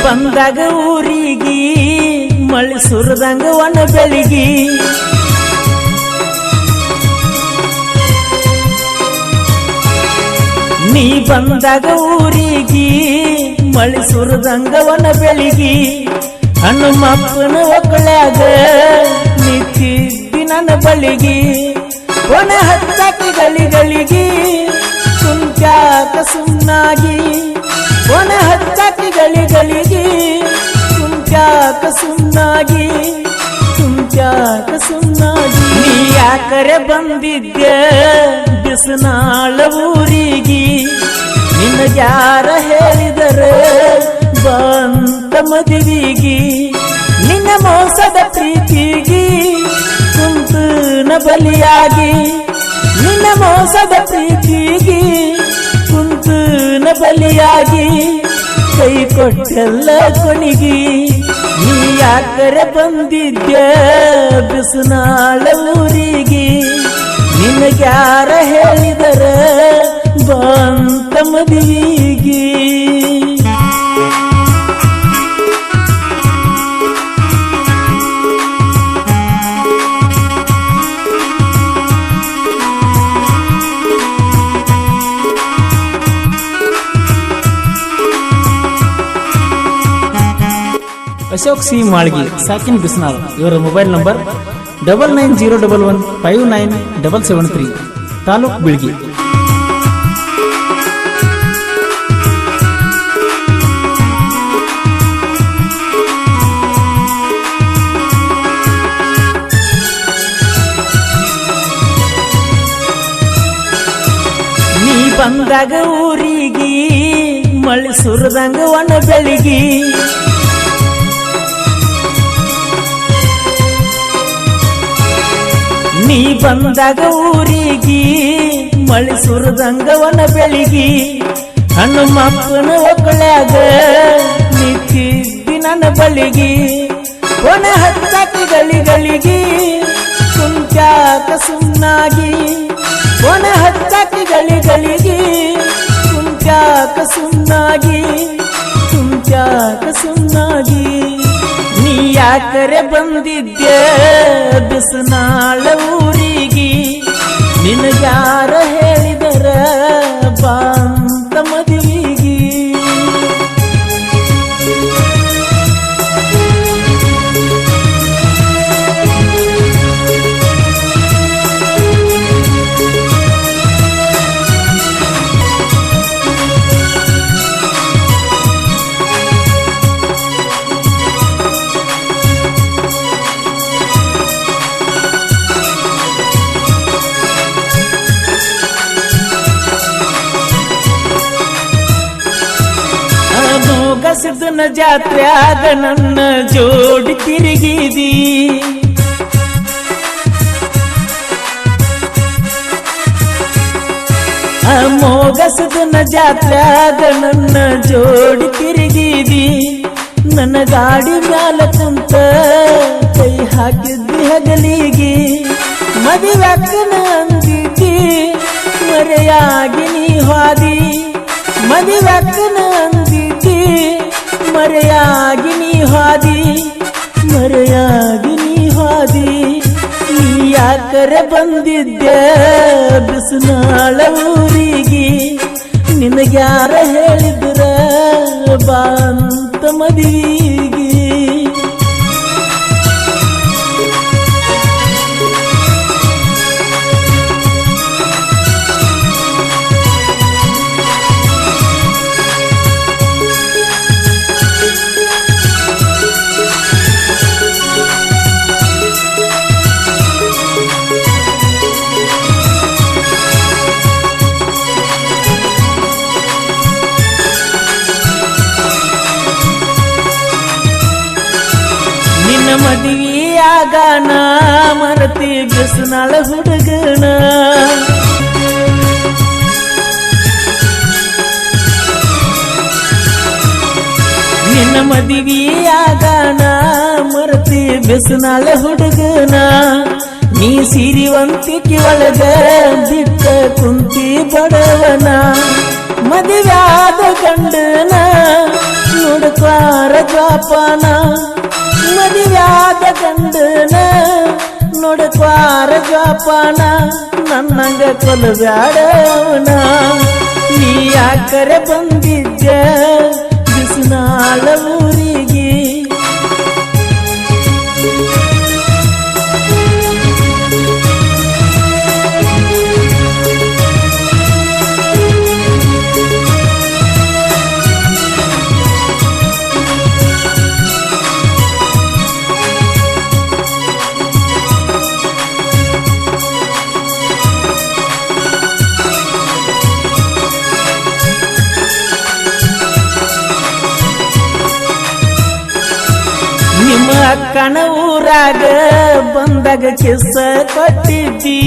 ಬಂದಾಗ ಊರಿಗಿ ಮಳಿ ಸುರದಂಗ ಒಣ ಬೆಳಿಗಿ ನೀ ಬಂದಾಗ ಊರಿಗಿ ಮಳಿ ಸುರದಂಗ ಒಣ ಬೆಳಿಗಿ ಹನುಮಪ್ಪನ ಒಕ್ಕಳ್ಯಾಗ ನಿಂತಿದ್ದಿ ನನ್ನ ಬಳಿಗಿ ಒಣ ಹತ್ತಾಕಿ ಗಳಿಗಳಿಗೆ ಕುಂಚಾಕ ಸುಮ್ನಾಗಿ ಒಣ ಹತ್ತಾಕಿ ಗಳಿಗಳಿಗೆ ಕುಂಚಾಕ ಸುಮ್ನಾಗಿ ಕುಂಚಾಕ ಸುಮ್ನಾಗಿ ನೀ ಯಾಕರೆ ಬಂದಿದ್ದೆ ಬಿಸನಾಳ ಊರಿಗಿ ನಿನಗ್ಯಾರ ಹೇಳಿದರೆ ಬಂತ ಮದುವಿಗಿ ನಿನ್ನ ಮೋಸದ ಪ್ರೀತಿಗಿ ಕುಂತನ ಬಲಿಯಾಗಿ ನಿನ್ನ ಮೋಸದ ಪ್ರೀತಿಗಿ ಕುಂತನ ಬಲಿಯಾಗಿ ಕೈ ಕೊಟ್ಟೆಲ್ಲ ಕೊನಿಗಿ ನೀ ಯಾಕರೆ ಬಂದಿದ್ದೆ ಬಿಸನಾಳ ಊರಿಗಿ ನಿನಗ್ಯಾರ ಹೇಳಿದರೆ ಬಂತ ಮದುವಿಗಿ ಅಶೋಕ್ ಸಿ ಮಾಳ್ಗಿ ಸಾಕಿನ್ ಬಿಸ್ನಾಳ್ ಇವರ ಮೊಬೈಲ್ ನಂಬರ್ 9901159773 ತಾಲೂಕ್ ಬಿಳ್ಗಿ. ನೀ ಬಂದಾಗ ಊರಿಗಿ ಮಳಿ ಸುರದಂಗ ಒಣ ಬೆಳಿಗಿ ನೀ ಬಂದಾಗ ಊರಿಗಿ ಮಳಿ ಸುರದಂಗ ಒಣ ಬೆಳಿಗಿ ಹನುಮಪ್ಪನ ಒಕ್ಕಳ್ಯಾಗ ನಿಂತಿದ್ದಿ ನನ್ನ ಬಳಿಗಿ ಒಣ ಹತ್ತಾಕಿ ಗಳಿಗಳಿಗೆ ಕುಂಚಾಕ ಸುಮ್ನಾಗಿ ಒಣ ಹತ್ತಾಕಿ ಗಳಿಗಳಿಗೆ ಕುಂಚಾಕ ಸುಮ್ನಾಗಿ ಕುಂಚಾಕ ಸುಮ್ನಾಗಿ ನೀ ಯಾಕರೆ ಬಂದಿದ್ದೆ ಬಿಸನಾಳ ಊರಿಗಿ ನಿನಗ್ಯಾರ ಹೇಳಿದರ ಬಂತ ಮದುವಿಗಿ ಸಿದ್ದನ ಜಾತ್ರ್ಯಾಗ ನನ್ನ ಜೋಡಿ ತಿರುಗಿದಿ ಮೋಗಸದನ ಜಾತ್ರ್ಯಾಗ ನನ್ನ ಜೋಡಿ ತಿರುಗಿದಿ ನನ್ನ ಗಾಡಿ ಮ್ಯಾಲ ಕುಂತ ಕೈ ಹಾಕಿದ್ದಿ ಹಗಲಿಗಿ ಮದುವೆಕ್ಕನ ಅಂದಿದ್ದಿ ಮರೆಯಾಗಿ ನೀ ಹಾದಿ ಮದುವೆಕ್ಕನ ಅಂದಿದ್ದಿ ಮರೆಯಾಗಿ ನೀ ಹಾದಿ ಮರೆಯಾಗಿ ನೀ ಹಾದಿ ನೀ ಯಾಕರೆ ಬಂದಿದ್ದೆ ಬಿಸನಾಳ ಊರಿಗಿ ನಿನಗ್ಯಾರ ಹೇಳಿದ್ರ ಬಂತ ಮದುವಿಗಿ ಮದುವೆಯಾಗ ನಾ ಮರತಿ ಬಿಸನಾಳ ಹುಡುಗನ ನಿನ್ನ ಮದುವೆಯಾಗ ನಾ ಮರತಿ ಬಿಸನಾಳ ಹುಡುಗನ ನೀ ಸಿರಿವಂತಿಕೆ ಒಳಗ ಬಿಟ್ಟ ಕುಂತಿ ಬಡವನ ಮದುವೆಯಾದ ಗಂಡನ ನೋಡ್ತಾರ ಜೋಪಾನ ಮದುವ್ಯಾದ ಗಂಡನ ನೋಡಕ್ವಾರ ಜೋಪಾನ ನನ್ನಂಗ ಕೊಲಬ್ಯಾಡ ಅವನ ನೀ ಯಾಕರೆ ಬಂದಿದ್ದ ಬಿಸಿನಾಳ ಊರಿಗೆ ನಿಮ್ಮ ಅಕ್ಕನ ಊರಾಗ ಬಂದಾಗ ಕಿಸ್ಸ ಕೊಟ್ಟಿದ್ದಿ